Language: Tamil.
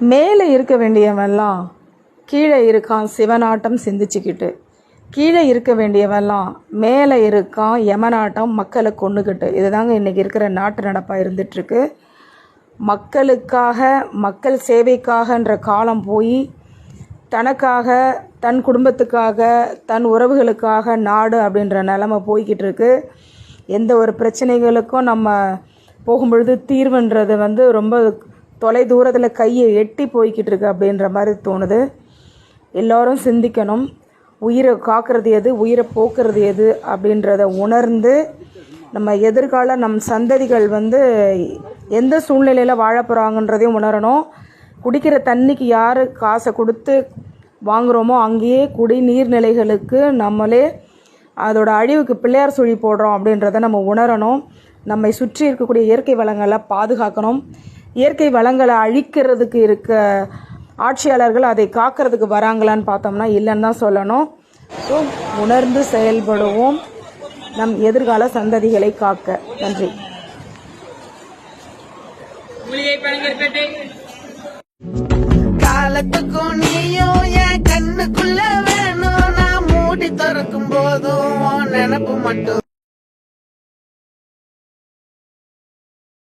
மேலே இருக்க வேண்டியவெல்லாம் கீழே இருக்கான் சிவனாட்டம் சிந்திச்சுக்கிட்டு, கீழே இருக்க வேண்டியவெல்லாம் மேலே இருக்கான் யமனாட்டம் மக்களை கொண்டுக்கிட்டு. இதுதாங்க இன்றைக்கி இருக்கிற நாட்டு நடப்பாக இருந்துகிட்ருக்கு. மக்களுக்காக, மக்கள் சேவைக்காகன்ற காலம் போய் தனக்காக, தன் குடும்பத்துக்காக, தன் உறவுகளுக்காக நாடு அப்படின்ற நிலமை போய்கிட்டு இருக்கு. எந்த ஒரு பிரச்சனைகளுக்கும் நம்ம போகும்பொழுது தீர்வுன்றது ரொம்ப தொலை தூரத்தில் கையை எட்டி போய்கிட்டு இருக்கு அப்படின்ற மாதிரி தோணுது. எல்லோரும் சிந்திக்கணும். உயிரை காக்கிறது எது, உயிரை போக்குறது எது அப்படின்றத உணர்ந்து நம்ம எதிர்கால நம் சந்ததிகள் எந்த சூழ்நிலையில் வாழ போகிறாங்கன்றதையும் உணரணும். குடிக்கிற தண்ணிக்கு யார் காசை கொடுத்து வாங்குகிறோமோ அங்கேயே குடிநீர் நிலைகளுக்கு நம்மளே அதோட அழிவுக்கு பிள்ளையார் சுழி போடுறோம் அப்படின்றத நம்ம உணரணும். நம்மை சுற்றி இருக்கக்கூடிய இயற்கை வளங்களை பாதுகாக்கணும். இயற்கை வளங்களை அழிக்கிறதுக்கு இருக்க ஆட்சியாளர்கள் அதை காக்கிறதுக்கு வராங்களான்னு பார்த்தோம்னா இல்லைன்னு தான் சொல்லணும். ஸோ உணர்ந்து செயல்படுவோம், நம் எதிர்கால சந்ததிகளை காக்க. நன்றி. காலத்துக்கும் நீயும் என் கண்ணுக்குள்ள வேணும். நான் மூடி திறக்கும் போதும் நினப்பு மட்டும்